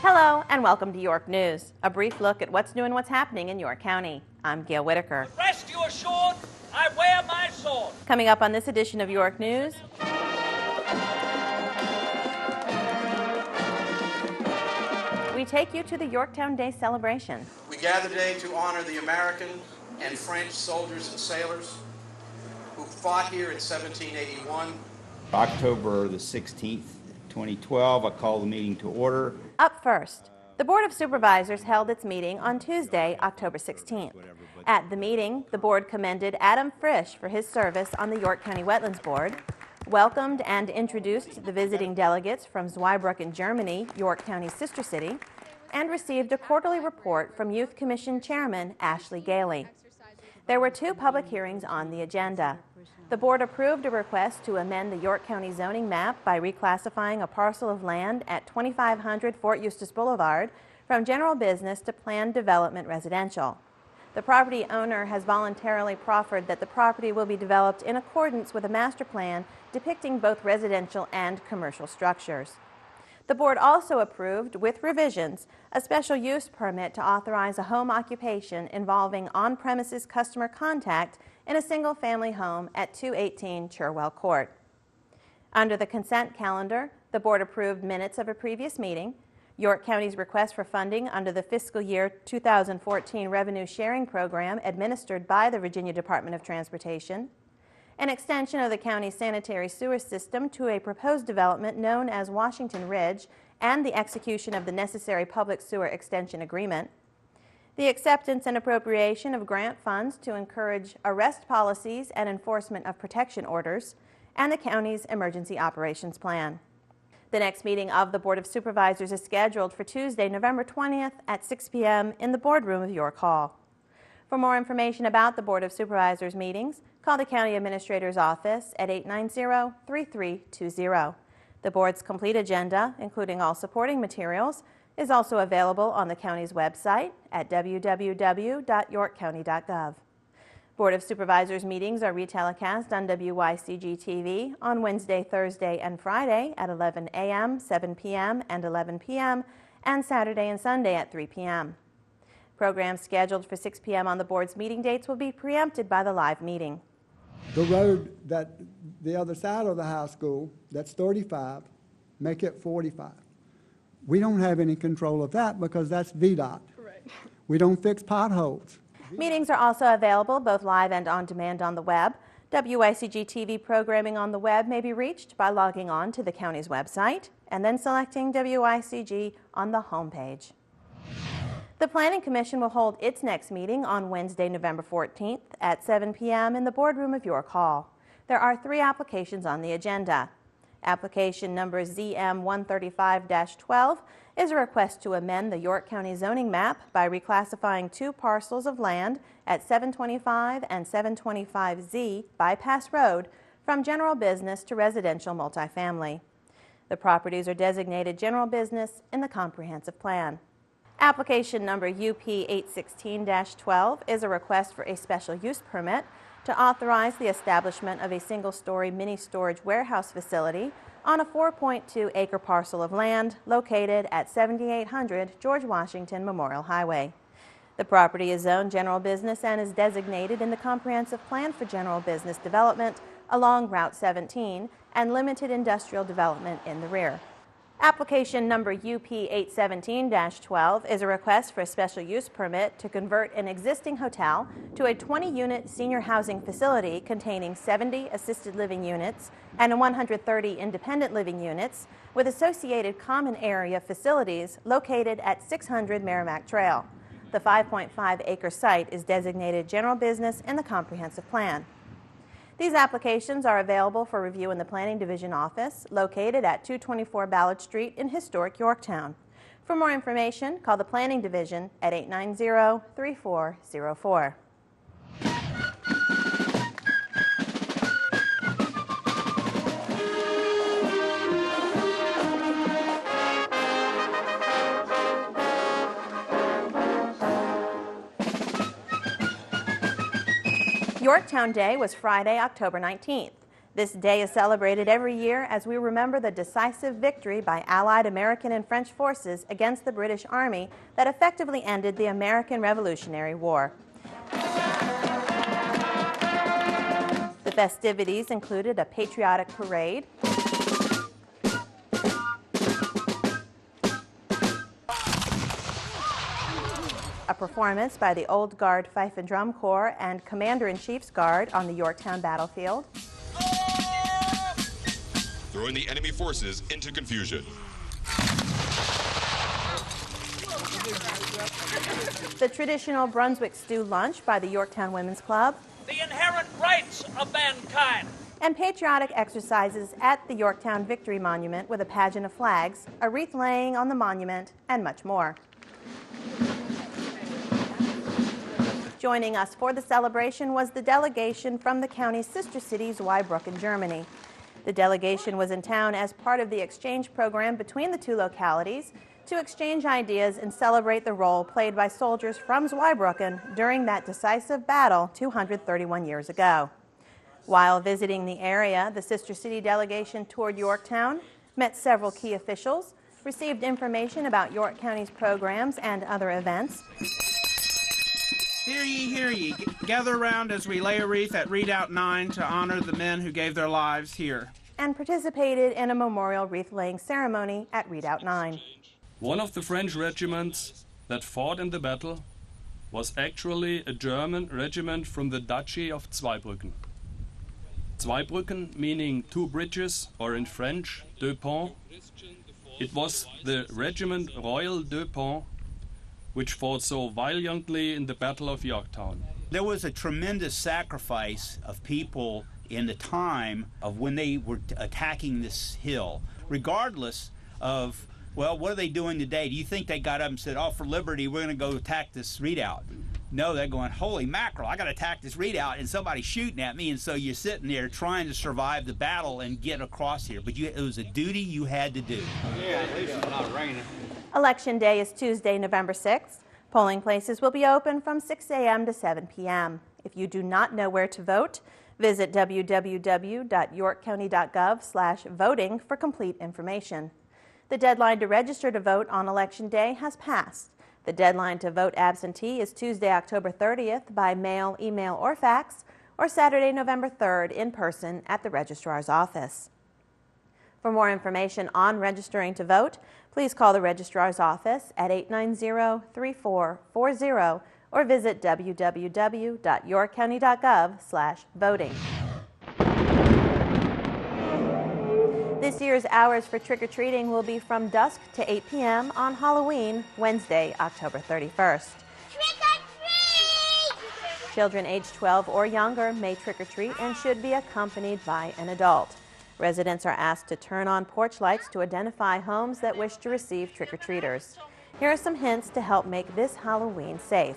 Hello and welcome to York News, a brief look at what's new and what's happening in York County. I'm Gail Whitaker. Rest you assured, I wear my sword. Coming up on this edition of York News, we take you to the Yorktown Day celebration. We gather today to honor the American and French soldiers and sailors who fought here in 1781. October the 16th, 2012, I call the meeting to order. Up first, the Board of Supervisors held its meeting on Tuesday, October 16th. At the meeting, the board commended Adam Frisch for his service on the York County Wetlands Board, welcomed and introduced the visiting delegates from Zweibrücken, Germany, York County's sister city, and received a quarterly report from Youth Commission Chairman Ashley Gailey. There were two public hearings on the agenda. The board approved a request to amend the York County zoning map by reclassifying a parcel of land at 2500 Fort Eustis Boulevard from general business to planned development residential. The property owner has voluntarily proffered that the property will be developed in accordance with a master plan depicting both residential and commercial structures. The board also approved, with revisions, a special use permit to authorize a home occupation involving on-premises customer contact in a single-family home at 218 Cherwell Court. Under the consent calendar, the board approved minutes of a previous meeting, York County's request for funding under the fiscal year 2014 revenue sharing program administered by the Virginia Department of Transportation, an extension of the county's sanitary sewer system to a proposed development known as Washington Ridge, and the execution of the necessary public sewer extension agreement, the acceptance and appropriation of grant funds to encourage arrest policies and enforcement of protection orders, and the county's emergency operations plan. The next meeting of the Board of Supervisors is scheduled for Tuesday, November 20th at 6 p.m. in the boardroom of York Hall. For more information about the Board of Supervisors meetings, call the County Administrator's Office at 890-3320. The board's complete agenda, including all supporting materials, is also available on the county's website at www.yorkcounty.gov. Board of Supervisors meetings are retelecast on WYCG TV on Wednesday, Thursday, and Friday at 11 a.m., 7 p.m., and 11 p.m., and Saturday and Sunday at 3 p.m. Programs scheduled for 6 p.m. on the board's meeting dates will be preempted by the live meeting. The road that the other side of the high school, that's 35, make it 45. We don't have any control of that because that's VDOT. Correct. We don't fix potholes. Meetings are also available both live and on demand on the web. WYCG TV programming on the web may be reached by logging on to the county's website and then selecting WYCG on the homepage. The Planning Commission will hold its next meeting on Wednesday, November 14th at 7 p.m. in the boardroom of York Hall. There are 3 applications on the agenda. Application number ZM135-12 is a request to amend the York County zoning map by reclassifying 2 parcels of land at 725 and 725Z Bypass Road from general business to residential multifamily. The properties are designated general business in the comprehensive plan. Application number UP816-12 is a request for a special use permit to authorize the establishment of a single-story mini-storage warehouse facility on a 4.2-acre parcel of land located at 7800 George Washington Memorial Highway. The property is zoned general business and is designated in the Comprehensive Plan for General Business Development along Route 17 and limited industrial development in the rear. Application number UP817-12 is a request for a special use permit to convert an existing hotel to a 20-unit senior housing facility containing 70 assisted living units and 130 independent living units with associated common area facilities located at 600 Merrimack Trail. The 5.5-acre site is designated general business in the comprehensive plan. These applications are available for review in the Planning Division office located at 224 Ballard Street in historic Yorktown. For more information, call the Planning Division at 890-3404. Yorktown Day was Friday, October 19th. This day is celebrated every year as we remember the decisive victory by Allied American and French forces against the British Army that effectively ended the American Revolutionary War. The festivities included a patriotic parade, a performance by the Old Guard Fife and Drum Corps and Commander-in-Chief's Guard on the Yorktown battlefield, throwing the enemy forces into confusion. the traditional Brunswick stew lunch by the Yorktown Women's Club, the inherent rights of mankind. and patriotic exercises at the Yorktown Victory Monument with a pageant of flags, a wreath laying on the monument, and much more. Joining us for the celebration was the delegation from the county's sister city, Zweibrücken, Germany. The delegation was in town as part of the exchange program between the two localities to exchange ideas and celebrate the role played by soldiers from Zweibrücken during that decisive battle 231 years ago. While visiting the area, the sister city delegation toured Yorktown, met several key officials, received information about York County's programs and other events. Hear ye, hear ye. Gather around as we lay a wreath at Redoubt 9 to honor the men who gave their lives here. And participated in a memorial wreath-laying ceremony at Redoubt 9. One of the French regiments that fought in the battle was actually a German regiment from the Duchy of Zweibrücken. Zweibrücken meaning two bridges, or in French, deux ponts. It was the regiment Royal deux Ponts which fought so valiantly in the Battle of Yorktown. There was a tremendous sacrifice of people in the time of when they were attacking this hill, regardless of, well, what are they doing today? Do you think they got up and said, oh, for liberty, we're going to go attack this redoubt? No, they're going, holy mackerel, I got to attack this redoubt, and somebody's shooting at me, and so you're sitting there trying to survive the battle and get across here. But it was a duty you had to do. Yeah, at least it's not raining. Election Day is Tuesday, November 6th. Polling places will be open from 6 a.m. to 7 p.m. If you do not know where to vote, visit www.yorkcounty.gov/voting for complete information. The deadline to register to vote on Election Day has passed. The deadline to vote absentee is Tuesday, October 30th by mail, email, or fax, or Saturday, November 3rd in person at the registrar's office. For more information on registering to vote, please call the registrar's office at 890-3440 or visit www.yorkcounty.gov/voting. This year's hours for trick-or-treating will be from dusk to 8 p.m. on Halloween, Wednesday, October 31st. Trick-or-treat! Children aged 12 or younger may trick-or-treat and should be accompanied by an adult. Residents are asked to turn on porch lights to identify homes that wish to receive trick-or-treaters. Here are some hints to help make this Halloween safe.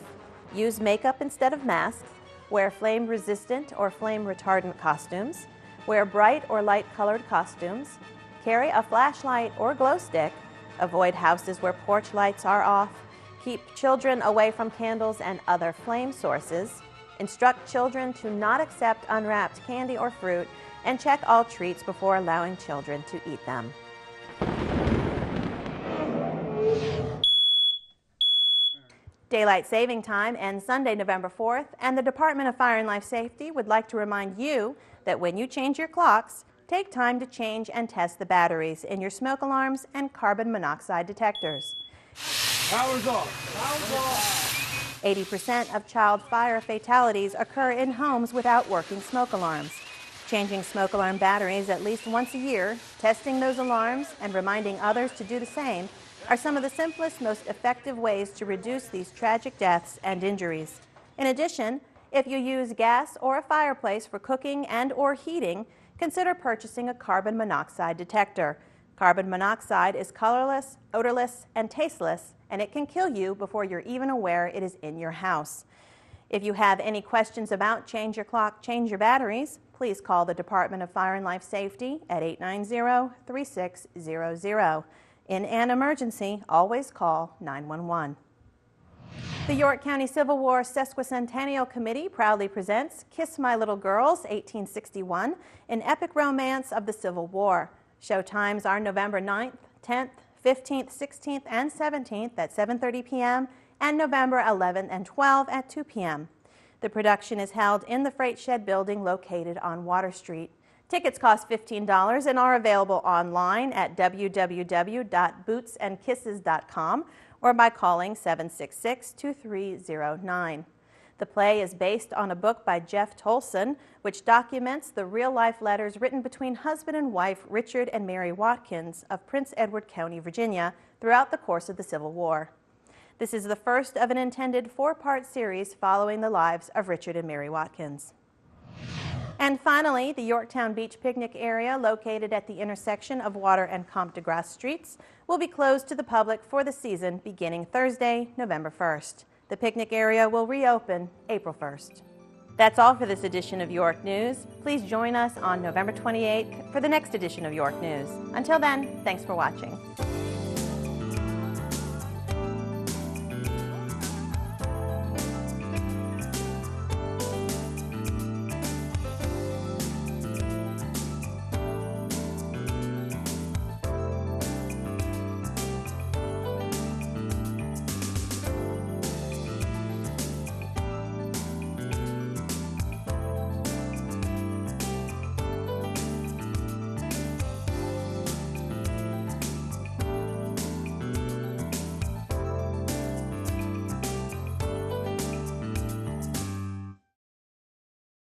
Use makeup instead of masks. Wear flame-resistant or flame-retardant costumes. Wear bright or light-colored costumes. Carry a flashlight or glow stick. Avoid houses where porch lights are off. Keep children away from candles and other flame sources. Instruct children to not accept unwrapped candy or fruit, and check all treats before allowing children to eat them. Daylight saving time ends Sunday, November 4th, and the Department of Fire and Life Safety would like to remind you that when you change your clocks, take time to change and test the batteries in your smoke alarms and carbon monoxide detectors. Power's off. Power's off. 80% of child fire fatalities occur in homes without working smoke alarms. Changing smoke alarm batteries at least once a year, testing those alarms, and reminding others to do the same are some of the simplest, most effective ways to reduce these tragic deaths and injuries. In addition, if you use gas or a fireplace for cooking and or heating, consider purchasing a carbon monoxide detector. Carbon monoxide is colorless, odorless, and tasteless, and it can kill you before you're even aware it is in your house. If you have any questions about Change Your Clock, Change Your Batteries, please call the Department of Fire and Life Safety at 890-3600. In an emergency, always call 911. The York County Civil War Sesquicentennial Committee proudly presents Kiss My Little Girls, 1861, an epic romance of the Civil War. Show times are November 9th, 10th, 15th, 16th, and 17th at 7:30 p.m. and November 11th and 12th at 2 p.m. The production is held in the Freight Shed building located on Water Street. Tickets cost $15 and are available online at www.bootsandkisses.com or by calling 766-2309. The play is based on a book by Jeff Tolson, which documents the real-life letters written between husband and wife Richard and Mary Watkins of Prince Edward County, Virginia, throughout the course of the Civil War. This is the first of an intended 4-part series following the lives of Richard and Mary Watkins. And finally, the Yorktown Beach picnic area, located at the intersection of Water and Comte de Grasse streets, will be closed to the public for the season beginning Thursday, November 1st. The picnic area will reopen April 1st. That's all for this edition of York News. Please join us on November 28th for the next edition of York News. Until then, thanks for watching.